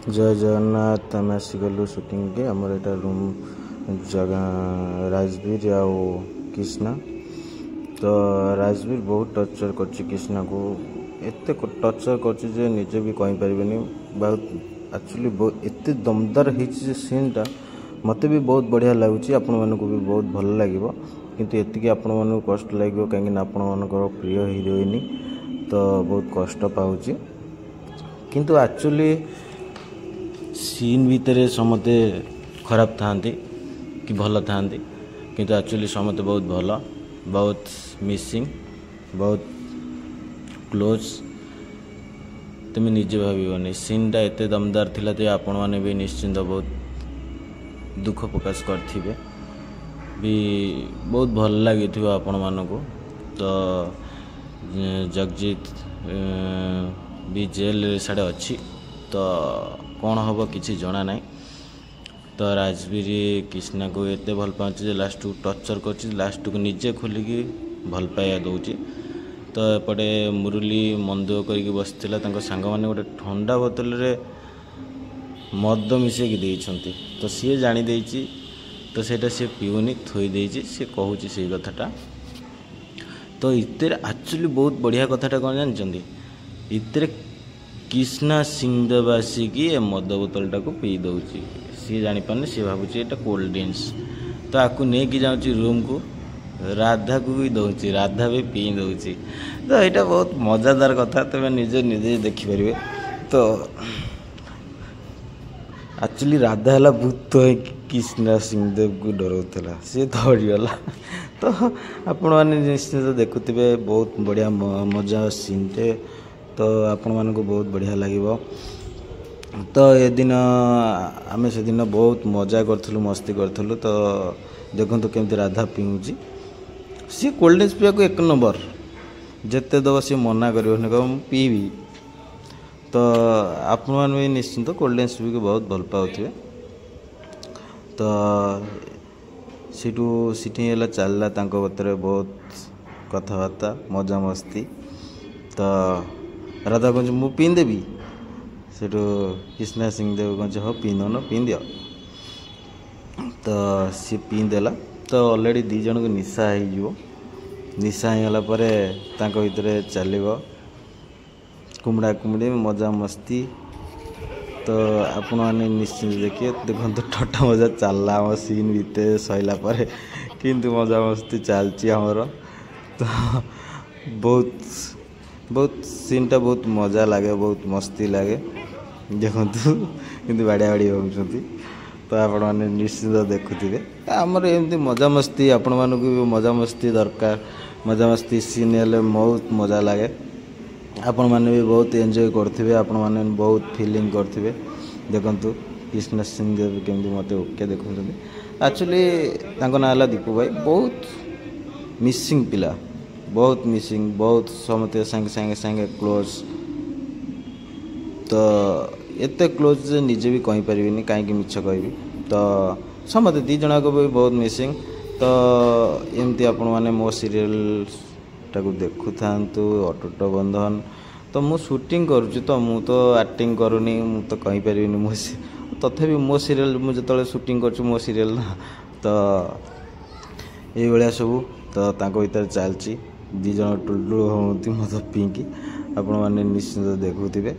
जय जगन्नाथ आम आसीगलु सुटिंग के आमर एटा रूम जगह राजवीर आ कृष्णा। तो राजवीर बहुत टर्चर कर कृष्णा को एत टर्चर कर निजे भी कहीं पारे बहुत एक्चुअली एत दमदार हो सीनटा मत भी बहुत बढ़िया लगुच आपण मानक भी बहुत भल लगे किंतु एतिकी आपण मानक कष्ट लगे कहीं आपण मानकर प्रिय हिरोइन तो बहुत कष्ट पाऊँ किंतु एक्चुअली सीन भितर समते खराब था कि भल था किंतु एक्चुअली समते बहुत भल बहुत मिसिंग बहुत क्लोज तुम निजे भावन सीनटा एत दमदार थिला तो आपण मैंने भी निश्चिंत बहुत दुख प्रकाश करेंगे भी बहुत भल लगी आपण मानक तो जगजीत भी जेल साढ़े अच्छी तो कौन हम किसी जना ना तो राजवीर कृष्णा को एत भल पाँच लास्ट को टर्चर कर लास्ट को निजे खोलिकी भल पाया दौर तो एपटे मुरली मंदुक करके बसला सांग मैंने गोटे ठंडा बोतल रे मद मिसेक देइछंती तो सी जानी देइछि तो सेटा सी पीउनी थोई देइछि सी कहूछि से कथाटा तो इतर एक्चुअली बहुत बढ़िया कथाटा कौन जानते इतर कृष्णा सिंहदेव आसिकी ए मद बोतलटा को पी दौची सी जापारे सी भावुँ एटा कोल्ड ड्रिंक्स तो आपको नहीं जाऊँगी रूम को राधा को भी दौची राधा भी पी दौची तो यहाँ बहुत मजादार कथा तुम निजे निजे देखिपारे तो एक्चुअली राधा है भूत कृष्णा सिंहदेव को डराऊला सी धरीगला तो आपण मैंने निश्चित देखुवे बहुत बढ़िया मजा सीनटे तो आपण मानक बहुत बढ़िया लगे तो ये दिन आम से दिन बहुत मजा करूँ मस्ती करूँ तो देखो तो केमती राधा पीऊँच सी कोल्ड ड्रिंक्स पीवा एक नंबर जिते दब सी मना कर पीबी तो आपण मैंने भी निश्चिंत कोल्ड ड्रिंक्स पी बहुत भल पाए तो सीठी चलला बतरे बहुत कथबार्ता मजा मस्ती तो राधा कह मु पीदेवी से कृष्णा सिंहदेव कह हाँ पी न पी दियो तो सी पीदेला तो ऑलरेडी दी जन को निशा हो निशा होगला भितर चलो कुमड़ा कुमड़ी मजा मस्ती तो आपण मैंने निश्चित देखिए देखो तो ठट्टा मजा चलला आम सीन भितर सैला किंतु मजा मस्ती चलती आमर तो बहुत बहुत सीनटा बहुत मजा लगे बहुत मस्ती लगे देखु कि बाड़िया बाड़ी होती तो आपण मैंने निश्चित देखुवे आमर एमती मजा मस्ती आपण मानक भी मजा मस्ती दरकार मजा मस्ती सीन हेल्ले बहुत मजा लगे आपण मैंने भी बहुत एंजॉय करेंगे आपण मैंने बहुत फीलिंग करेंगे देखु कृष्णा सिंहदेव केमती मत ओके देखुं एक्चुअली ना दीपू भाई बहुत मिसिंग पिला बहुत मिसिंग बहुत समते संगे संगे संगे क्लोज तो एत क्लोज निजे भी कहीं पारिनी कहीं मिछ कहि तो समते दी जन को भी बहुत मिसिंग तो एमती आपण मैंने मो सीरियल टाक देखु था अटूट बंधन तो मु शूटिंग करुँच तो मु तो एक्टिंग करूनी मु तो कहीं पारि मो तथापि मो सीरियल मुझे जो शूटिंग कर मो सीरियल ना तो ये सब तो भीतर चलती दी जन टुलटुल होती मत पीकी आपण मैंने निश्चित देखुवे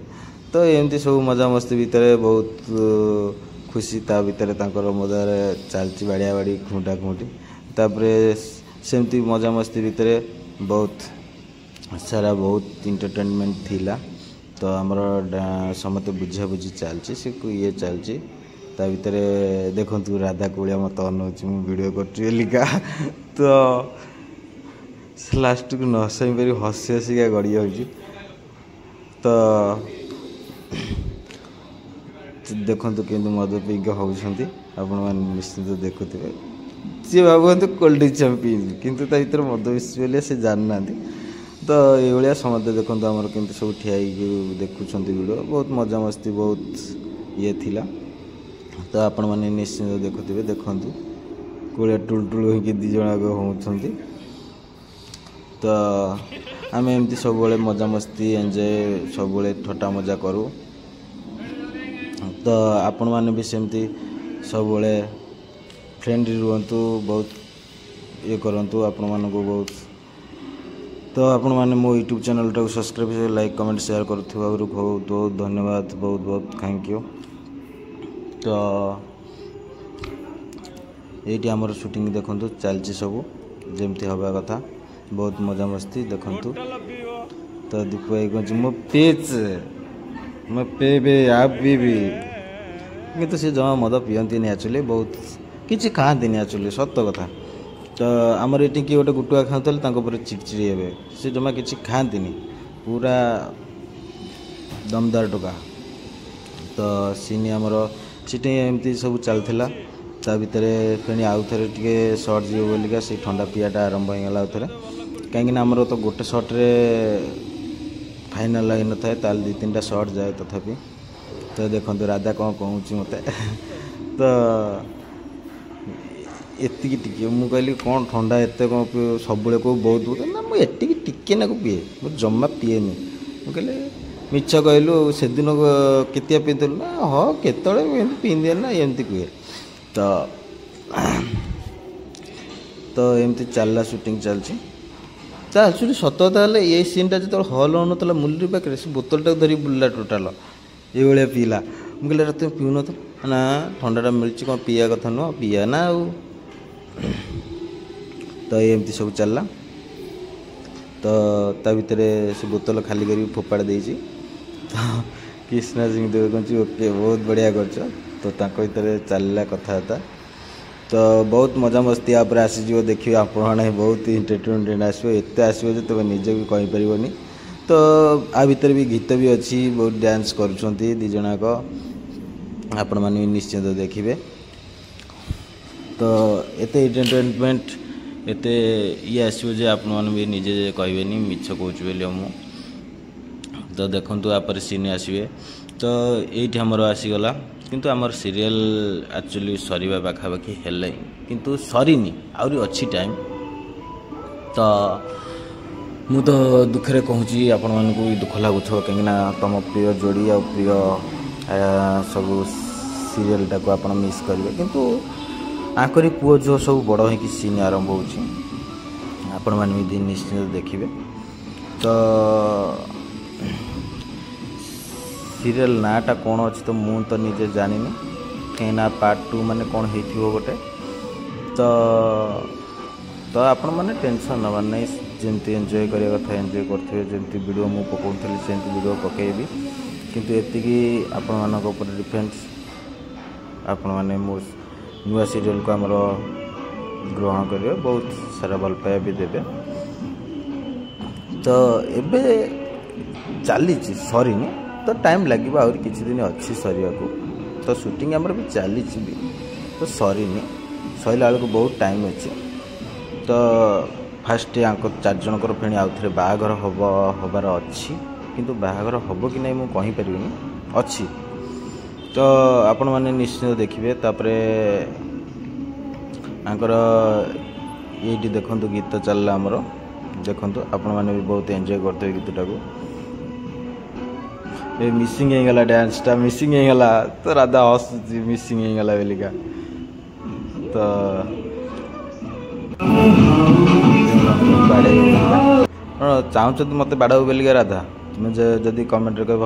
तो एमती सब मजा मस्ती भितर बहुत खुशी ता भितर मजार चलती बाड़िया बाड़ी खुंटा खुंटी तापरे सेमती मजा मस्ती भितर बहुत सारा बहुत इंटरटेनमेंट थिला तो आमर समते बुझा बुझी चलती से ये चलती ता भितर देखु राधा कोलिया मत अनौची मु वीडियो करा तो लास्ट को न हसाई पारि हसी हसिका गड़ी जाऊँ तो देखु कि मद पीक होती आपण मैंने निश्चित देखुवे सी भावतु कोल्ड ड्रिंक्स पी कितु भर मद मिसले से जाना तो ये समझते देखो आमर के सब ठिया देखुं वीडियो बहुत मजा मस्ती बहुत ये थिला तो आपण मैंने निश्चित देखुवे देखु कोड़िया टुलटुल होगी दी जन होती तो आम एमती सब मजा मस्ती एंजॉय सब ठट्टा मजा करूँ तो आपण मैंने भी सेमती सब फ्रेंडली रुहतु बहुत ये करूँ आपण मानक बहुत तो आपण मैंने मो यूट्यूब चैनल टाक सब्सक्राइब लाइक कमेंट शेयर करुवा बहुत बहुत धन्यवाद बहुत बहुत थैंक यू। तो ये आमर शूटिंग देखु चलती सब जमती हवा कथा बहुत मजा मस्ती देखु। तो दीपू भाई कहूँ मो पिच मैं पीबी आप पीबी कि सी जमा मद पिंती एक्चुअली बहुत किसी खाती एक्चुअली सत कथा। तो आमर ये किए गोटे गुटुआ खाते चिड़चिड़ी हे सी जमा कि खाती पूरा दमदार टोका। तो सीनी आमर सीटी एमती सब चलता ता भितर फिर आउ थे टे सर्ट जीव बोलिका से ठंडा पियाटा आरंभ होगा आउ थे कहीं आमर तो गोटे सर्ट्रे फाइनाल लगी न था ताल 2-3टा सर्ट जाए तथापि। तो देखो राधा कौन कहूँ मत तो एति टिके मु कहली कौन ठंडा एत कौन पी सब कौ बहुत ना मुझे टिके ना पीए मुझे जमा पीएनि कहले मिछ कहलु से दिन केतिया पीलु ना हाँ केतले पीदिए ना एमती कहे। तो एमती चलला शूटिंग चलची एक्चुअली सत कथा ये सीनटा जो हल होना मुरली पाखे से बोतलटा धरी बुलला टोटाल ये पीला मुझे कहले तुम पीऊन तो ना ठंडाटा मिली कौन पीया कथा नुह पीया ना आउ। तो एमती सब चलला तो ता भितर से बोतल खाली कर फोपाड़ देती। तो कृष्णा सिंह देव कहूँ ओके बहुत बढ़िया कर तो भर चलला कथबार्ता। तो बहुत मजा मस्ती आप आसीज देखिए आप बहुत एंटरटेनमेंट आसो एत आसो जो तुम निजे भी कहींपर। तो आ भीतर भी गीत भी अच्छी बहुत डांस करुँच दी जनाक आपण मैंने निश्चित देखिए। तो एत एंटरटेनमेंट एत ये आसो जे आपण मैंने भी निजे कहे मिछ कौच मु। तो देखु आप सीन आसवे। तो ये आमर आसीगला किंतु आमर सीरियल एक्चुअली सरीबा पाखापाखि हेले किंतु सरीनी आउरी अच्छी टाइम। तो मु तो दुखे कहूँ आपण मानक दुख लगुथ कहीं तुम प्रिय जोड़ी आ प्रिय सब सीरियल टाक आप मिस करेंगे किंतु आकरी पुओ जो सब बड़ हो सीन आरंभ हो निश्चित देखिए। तो सीरियल नाटा कौन अच्छी तो मु तो निजे जानी कहीं पार्ट 2 माने कौन हो गोटे। तो आपण मैंने टेंशन नबार नहीं जमती एंजॉय करिया कथा एंजॉय करते जमती वीडियो मु पकाउथली सेमती वीडियो पकेबी किंतु एतिकी आपण मानक ऊपर डिफेंस आपण माने मो नुआ सीरियल को आमर ग्रहण करियो बहुत सारा भल पाया भी देबे। तो एबे चली सरीनी तो टाइम लगे आहरी किसी दिन अच्छी सरिया को। तो शूटिंग आमर भी चली भी तो सरीनी सैला बेलू बहुत टाइम अच्छे। तो फास्ट आंक 4 जनकर फेणी आउ थे बाहाघर हबार अच्छी किंतु बाहाघर हम कि नहीं मुझे कहींपरि अच्छी। तो आपण मैंने निश्चित देखिए। तापर आंकर ये देखु गीत चलला आमर देखु आपण मैंने भी बहुत एंजॉय करते गीतटा को। ये मिसिंग होगा डांसटा मिसिंग होगा तो राधा हसुची मिसिंग होगा बोलिका। तो चाहूँ मत बाड़ाऊ बोलिका राधा तुम जदि कमेंट कह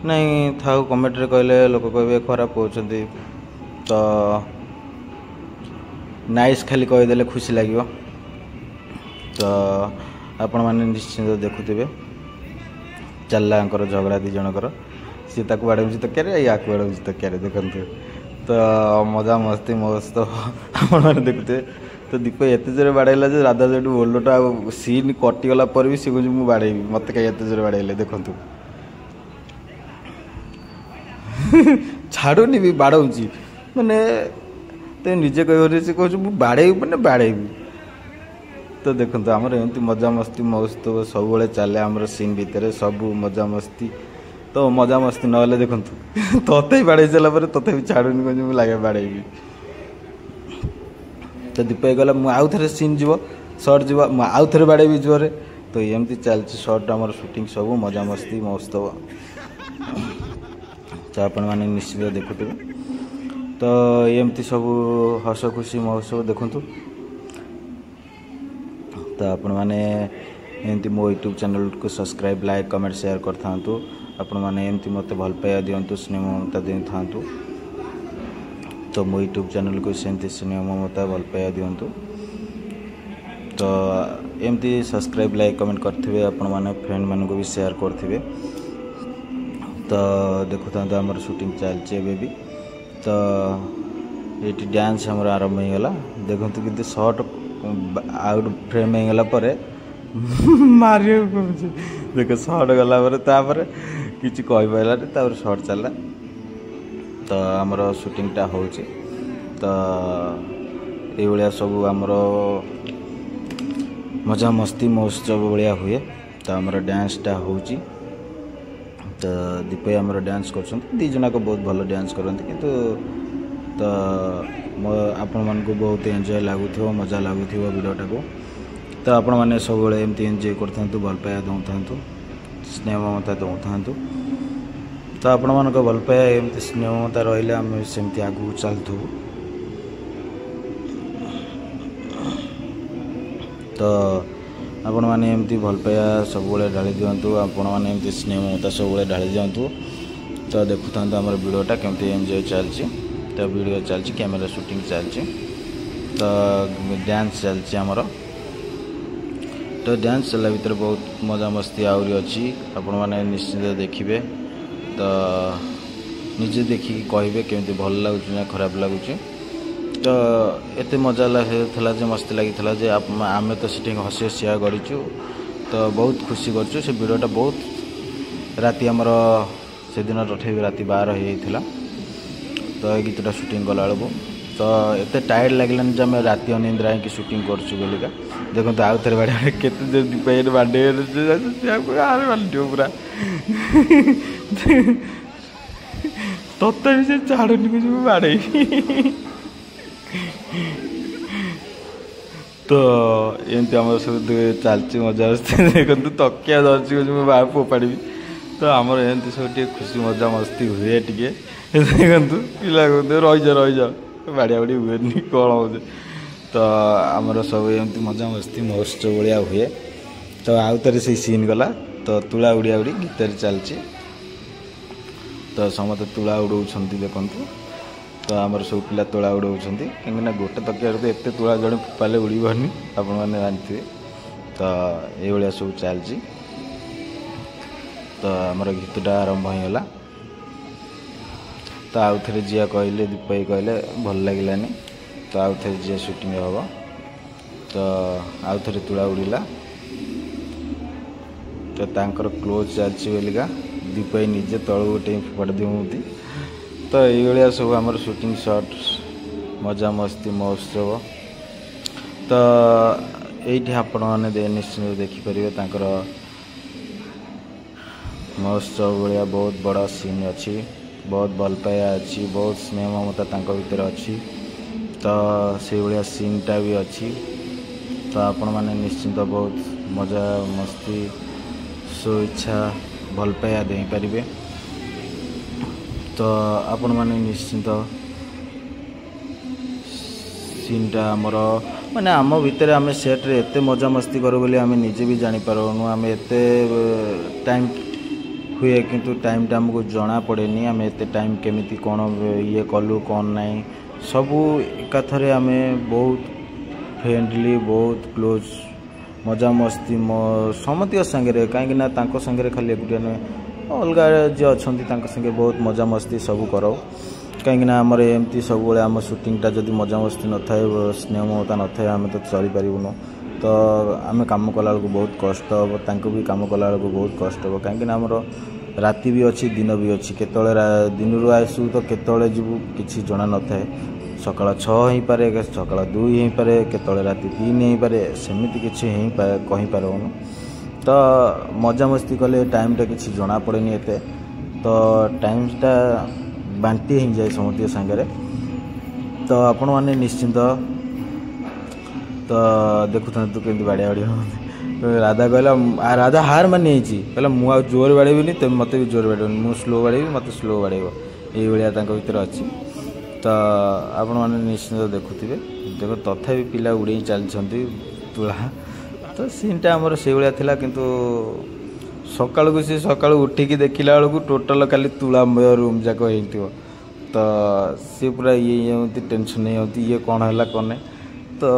नहीं था कमेंट कहले लोक कहे खराब कहते तो नाइस खाली कहीदेले खुशी लगे। तो आपण मैंने निश्चिंत देखुवे चलला झगड़ा 2 जनकर सी ताक बाड़े तो क्या या बाड़े तो क्या देखते। तो मजा मस्ती मस्त आप देखुए। तो दीप एत जोर बाड़ेला जो राधा जो ओलोटा सीन कटिगला पर भी सी मुझे बाड़ेबी मत कहीं एत जोर बाड़ेले देखु छाड़ूनी भी बाड़ौची माने तो निजे कह से कहूँ मुझे बाड़ेबी मैंने बाड़ेबी। तो देखो आमर एमती मजा मस्ती महोत्सव सब चले आमर सीन भितर सब मजा मस्ती। तो मजा मस्ती ना देखु तोते बाड़े सारापर तोते भी छाड़ूनी कहूँ लगे बाड़ेबी। तो दीप गला मुझे आउ थे सीन जीव सर्ट जीव आउ थे बाड़ेबी जोरे। तो एमती चलती सर्ट आमर शूटिंग सब मजा मस्ती महोत्सव। ତ ଆପଣମାନେ ନିଶ୍ଚିତ ଦେଖୁଥିବେ। ତ ଏମିତି ସବୁ ହସ ଖୁସି ମହୋତ୍ସବ ଦେଖନ୍ତୁ। ତ ଆପଣମାନେ ଏମିତି ମୋ ୟୁଟ୍ୟୁବ୍ ଚ୍ୟାନେଲ୍କୁ ସବସ୍କ୍ରାଇବ୍ ଲାଇକ୍ କମେଣ୍ଟ ସେୟାର କରିଥାନ୍ତୁ। ଆପଣମାନେ ଏମିତି ମୋତେ ଭଲ ପାଇବା ଦିଅନ୍ତୁ, ସ୍ନେହ ମମତା ଦେଇଥାନ୍ତୁ। ତ ମୋ ୟୁଟ୍ୟୁବ୍ ଚ୍ୟାନେଲ୍କୁ ସେମିତି ସ୍ନେହ ମମତା ଭଲ ପାଇବା ଦିଅନ୍ତୁ। ତ ଏମିତି ସବସ୍କ୍ରାଇବ୍ ଲାଇକ୍ କମେଣ୍ଟ କରିଥିବେ, ଆପଣମାନେ ଫ୍ରେଣ୍ଡମାନଙ୍କୁ ବି ସେୟାର କରିଥିବେ। ତ ଦେଖୁଥାନ୍ତୁ ଆମର ସୁଟିଂ ଚାଲିଛି ଏବେ ବି। ତ ଏଇଠି ଡ୍ୟାନ୍ସ ଆମର ଆରମ୍ଭ ହେଇଗଲା। ଦେଖନ୍ତୁ କିନ୍ତୁ ସର୍ଟ ଆଉଟ୍ ଫ୍ରେମ୍ ହେଇଗଲା ପରେ ମାରିବାକୁ କହୁଛି। ଦେଖ ସର୍ଟ ଗଲା ପରେ ତାପରେ କିଛି କହିପାରିଲାନି, ତାପରେ ସର୍ଟ ଚାଲିଲା। ତ ଆମର ସୁଟିଂଟା ହେଉଛି। ତ ଏଇଭଳିଆ ସବୁ ଆମର ମଜାମସ୍ତି ମହୋତ୍ସବ ଭଳିଆ ହୁଏ। ତ ଆମର ଡ୍ୟାନ୍ସଟା ହେଉଛି। ତ ଦୀପ ଆମର ଡ୍ୟାନ୍ସ କରୁଛନ୍ତି, ଦୁଇ ଜଣଯାକ ବହୁତ ଭଲ ଡ୍ୟାନ୍ସ କରନ୍ତି। କିନ୍ତୁ ତ ଆପଣମାନଙ୍କୁ ବହୁତ ଏନ୍ଜୟ ଲାଗୁଥିବ, ମଜା ଲାଗୁଥିବ ଭିଡ଼ିଓଟାକୁ। ତ ଆପଣମାନେ ସବୁବେଳେ ଏମିତି ଏନ୍ଜୟ କରିଥାନ୍ତୁ, ଭଲ ପାଇବା ଦେଉଥାନ୍ତୁ, ସ୍ନେହ ମମତା ଦେଉଥାନ୍ତୁ। ତ ଆପଣମାନଙ୍କ ଭଲ ପାଇବା ଏମିତି ସ୍ନେହ ମମତା ରହିଲେ ଆମେ ସେମିତି ଆଗକୁ ଚାଲୁଥିବୁ। ତ ଆପଣମାନେ ଏମିତି ଭଲ ପାଇବା ସବୁବେଳେ ଢାଳି ଦିଅନ୍ତୁ, ଆପଣମାନେ ଏମିତି ସ୍ନେହ ମମତା ସବୁବେଳେ ଢାଳି ଦିଅନ୍ତୁ। ତ ଦେଖୁଥାନ୍ତୁ ଆମର ଭିଡ଼ିଓଟା କେମିତି ଏନ୍ଜୟ ଚାଲିଛି। ତ ଭିଡ଼ିଓ ଚାଲିଛି, କ୍ୟାମେରା ସୁଟିଂ ଚାଲିଛି। ତ ଡ୍ୟାନ୍ସ ଚାଲିଛି ଆମର। ତ ଡ୍ୟାନ୍ସ ଚାଲିଲା ଭିତରେ ବହୁତ ମଜାମସ୍ତି ଆହୁରି ଅଛି, ଆପଣମାନେ ନିଶ୍ଚିନ୍ତ ଦେଖିବେ। ତ ନିଜେ ଦେଖିକି କହିବେ କେମିତି ଭଲ ଲାଗୁଛି ନା ଖରାପ ଲାଗୁଛି। ତ ଏତେ ମଜା ଲାଗିଥିଲା ଯେ, ମସ୍ତି ଲାଗିଥିଲା ଯେ ଆମେ ତ ସେଠି ହସି ହସିଆ ଗଡ଼ିଛୁ। ତ ବହୁତ ଖୁସି କରିଛୁ। ସେ ଭିଡ଼ିଓଟା ବହୁତ ରାତି ଆମର ସେଦିନ ତଥାପି ରାତି 12 ହେଇଯାଇଥିଲା। ତ ଏ ଗୀତଟା ସୁଟିଂ କଲାବେଳକୁ ତ ଏତେ ଟାୟାର୍ଡ଼ ଲାଗିଲାନି ଯେ ଆମେ ରାତି ଅନିନ୍ଦ୍ରା ହେଇକି ସୁଟିଂ କରୁଛୁ ବୋଲିକା। ଦେଖନ୍ତୁ ଆଉ ଥରେ ବାଡ଼େଇ କେତେ ଦୀପ ବାଡ଼େଇ ଆରେ ବାଡ଼ିବ ପୁରା। ତଥାପି ସେ ଛାଡ଼ୁନି କି ମୁଁ ବାଡ଼େଇ। ତ ଏମିତି ଆମର ସବୁ ଚାଲିଛି ମଜା ମସ୍ତି। ଦେଖନ୍ତୁ ତକିଆ ଧରିଛି କହୁଛି ମୁଁ ବାହା ଫୋପାଡ଼ିବି। ତ ଆମର ଏମିତି ସବୁ ଟିକେ ଖୁସି ମଜା ମସ୍ତି ହୁଏ ଟିକେ। ଦେଖନ୍ତୁ ପିଲା କହୁଥିବେ ରହିଯାଅ ବାଡ଼ିଆ ବାଡ଼ି ହୁଏନି କ'ଣ ହେଉଛି। ତ ଆମର ସବୁ ଏମିତି ମଜାମସ୍ତି ମହୋତ୍ସବ ଭଳିଆ ହୁଏ। ତ ଆଉ ଥରେ ସେଇ ସିନ୍ ଗଲା। ତ ତୁଳା ଉଡ଼ିଆ ଉଡ଼ି ଗୀତରେ ଚାଲିଛି। ତ ସମସ୍ତେ ତୁଳା ଉଡ଼ଉଛନ୍ତି ଦେଖନ୍ତୁ। ତ ଆମର ସବୁ ପିଲା ତୁଳା ଉଡ଼ଉଛନ୍ତି, କାହିଁକିନା ଗୋଟେ ତକିଆରେ ତ ଏତେ ତୁଳା ଜଣେ ଫୋପାଡ଼ିଲେ ଉଡ଼ିବନି, ଆପଣମାନେ ଜାଣିଥିବେ। ତ ଏଇଭଳିଆ ସବୁ ଚାଲିଛି। ତ ଆମର ଗୀତଟା ଆରମ୍ଭ ହେଇଗଲା। ତ ଆଉ ଥରେ ଯିଆ କହିଲେ, ଦୀପ ଭାଇ କହିଲେ ଭଲ ଲାଗିଲାନି। ତ ଆଉ ଥରେ ଯିଆ ସୁଟିଂ ହେବ। ତ ଆଉ ଥରେ ତୁଳା ଉଡ଼ିଲା। ତ ତାଙ୍କର କ୍ଲୋଜ୍ ଚାଲିଛି ବୋଲିକା ଦୀପ ଭାଇ ନିଜେ ତଳକୁ ଗୋଟେ ଫୋପାଡ଼ି ଦିଅନ୍ତି। ତ ଏଇଭଳିଆ ସବୁ ଆମର ସୁଟିଂ ସଟ୍ ମଜାମସ୍ତି ମହୋତ୍ସବ। ତ ଏଇଠି ଆପଣମାନେ ନିଶ୍ଚିନ୍ତ ଦେଖିପାରିବେ ତାଙ୍କର ମହୋତ୍ସବ ଭଳିଆ ବହୁତ ବଡ଼ ସିନ୍ ଅଛି, ବହୁତ ଭଲ ପାଇବା ଅଛି, ବହୁତ ସ୍ନେହ ମମତା ତାଙ୍କ ଭିତରେ ଅଛି। ତ ସେଇଭଳିଆ ସିନ୍ଟା ବି ଅଛି। ତ ଆପଣମାନେ ନିଶ୍ଚିନ୍ତ ବହୁତ ମଜା ମସ୍ତି ସ୍ୱଇଚ୍ଛା ଭଲ ପାଇବା ଦେଇପାରିବେ। ତ ଆପଣମାନେ ନିଶ୍ଚିନ୍ତ ସିନ୍ଟା ଆମର ମାନେ ଆମ ଭିତରେ ଆମେ ସେଟ୍ରେ ଏତେ ମଜାମସ୍ତି କରୁ ବୋଲି ଆମେ ନିଜେ ବି ଜାଣିପାରୁନୁ। ଆମେ ଏତେ ଟାଇମ୍ ହୁଏ କିନ୍ତୁ ଟାଇମ୍ଟା ଆମକୁ ଜଣାପଡ଼େନି। ଆମେ ଏତେ ଟାଇମ୍ କେମିତି କ'ଣ ଇଏ କଲୁ କ'ଣ ନାହିଁ, ସବୁ ଏକାଥରେ ଆମେ ବହୁତ ଫ୍ରେଣ୍ଡଲି ବହୁତ କ୍ଲୋଜ୍ ମଜାମସ୍ତି ସମସ୍ତଙ୍କ ସାଙ୍ଗରେ, କାହିଁକିନା ତାଙ୍କ ସାଙ୍ଗରେ ଖାଲି ଏକୁଟିଆ ନୁହେଁ, ଅଲଗା ଯିଏ ଅଛନ୍ତି ତାଙ୍କ ସାଙ୍ଗେ ବହୁତ ମଜାମସ୍ତି ସବୁ କରାଉ। କାହିଁକିନା ଆମର ଏମିତି ସବୁବେଳେ ଆମ ସୁଟିଂଟା ଯଦି ମଜାମସ୍ତି ନଥାଏ, ସ୍ନେହ ମମତା ନଥାଏ, ଆମେ ତ ଚଳିପାରିବୁନୁ। ତ ଆମେ କାମ କଲାବେଳକୁ ବହୁତ କଷ୍ଟ ହେବ, ତାଙ୍କୁ ବି କାମ କଲାବେଳକୁ ବହୁତ କଷ୍ଟ ହେବ। କାହିଁକିନା ଆମର ରାତି ବି ଅଛି, ଦିନ ବି ଅଛି। କେତେବେଳେ ଦିନରୁ ଆସିବୁ ତ କେତେବେଳେ ଯିବୁ କିଛି ଜଣା ନଥାଏ। ସକାଳ 6 ହେଇପାରେ, ସକାଳ 2 ହେଇପାରେ, କେତେବେଳେ ରାତି 3 ହେଇପାରେ, ସେମିତି କିଛି କହିପାରିବୁନୁ। ତ ମଜାମସ୍ତି କଲେ ଟାଇମ୍ଟା କିଛି ଜଣାପଡ଼େନି ଏତେ। ତ ଟାଇମ୍ଟା ବାଣ୍ଟି ହେଇଯାଏ ସମସ୍ତଙ୍କ ସାଙ୍ଗରେ। ତ ଆପଣମାନେ ନିଶ୍ଚିନ୍ତ ତ ଦେଖୁଥାନ୍ତୁ କେମିତି ବାଡ଼ିଆ ବାଡ଼ି ହୁଅନ୍ତି। राधा कहला राधा हार मानी कहला मु जोर बाड़ेबी तुम मत भी जोर बाड़ेबनी मु स्लो बाड़ेबी मत स्लो बाड़ेब ये भर अच्छी तो आपण मैंने निश्चिंत देखुवे देख तथापि पिला उड़े चलती तुला तो सीनटा आमर से भाया था किंतु सकाल को सी सकाल उठिकी देखला बेलू टोटाल खाली तुलामय रूम जाक हो तो सी पूरा ये होती टेंशन नहीं होती ये कौन है कौन नहीं तो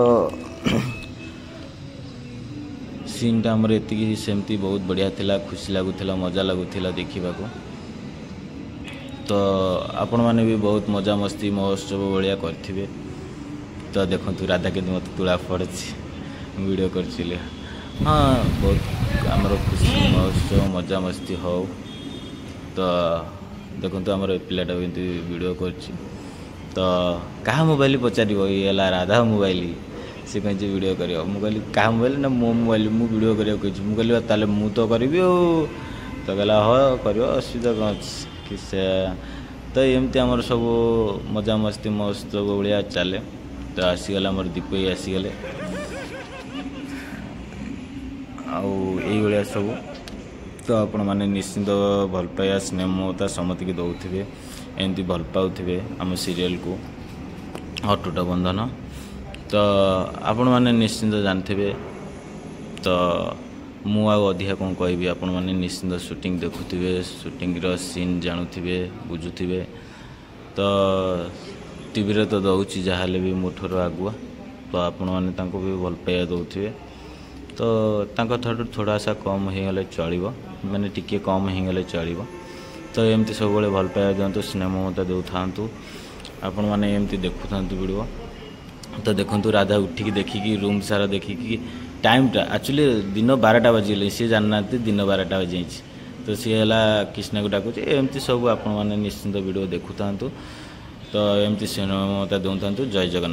सीनटा आमर एति सेमती बहुत बढ़िया थिला खुशी लगुला मजा लगुला देखा तो आपण मैंने भी बहुत मजा मस्ती महोत्सव भाया करेंगे तो देखो राधा के मत तुला पड़े वीडियो कर हाँ बहुत आमर खुशी महोत्सव मजा मस्ती हो तो देखो आमर पिलाटा भी वीडियो कर तो क्या मोबाइल पचार ये राधा मोबाइल सी कहीं वीडियो कर कहली क्या मोबाइल ना मो मोबाइल मु वीडियो करा कहली ताले मु तो करी तो कहला हाँ कर असुविधा कौन कि से तो एमती आमर सब मजा मस्ती महोत्सव भाया चले तो आसीगला आमर दीप आसीगले आउ सब तो आपण मैंने निश्चिंत भल पाया स्नेह ममता समति की दौथे एमती भल पाऊे आम सीरियल को अटूटा बंधन तो आपण मैंने निश्चिंत जानते तो मु अधिका कौन कहि आपण मैंने निश्चिंत शूटिंग देखुवे शूटिंग सीन जानुवे बुझुवे तो टीवी रे तो दौची जहाँ भी मोठर आगुआ तो आपण मैंने भी भल पाया दौथे तो ठार थोड़ा सा कम हो गले चलो मैंने टिके कम हो गले चलो तो एमती सब भल पाया दिंतु स्नेह ममता दे था आपण मैंने एमती देखु था वीडियो तो देखो राधा उठिकी देखिकी रूम सारा देखिकी टाइमटा एक्चुअली दिन 12टा बाजिगले सी जानना दिन 12टा बाजी तो सी है कृष्णा को डाकुचे एमती सब आपण मैंने निश्चिंत वीडियो देखु था तो एमती स्नेह ममता दौं जय जगन्नाथ।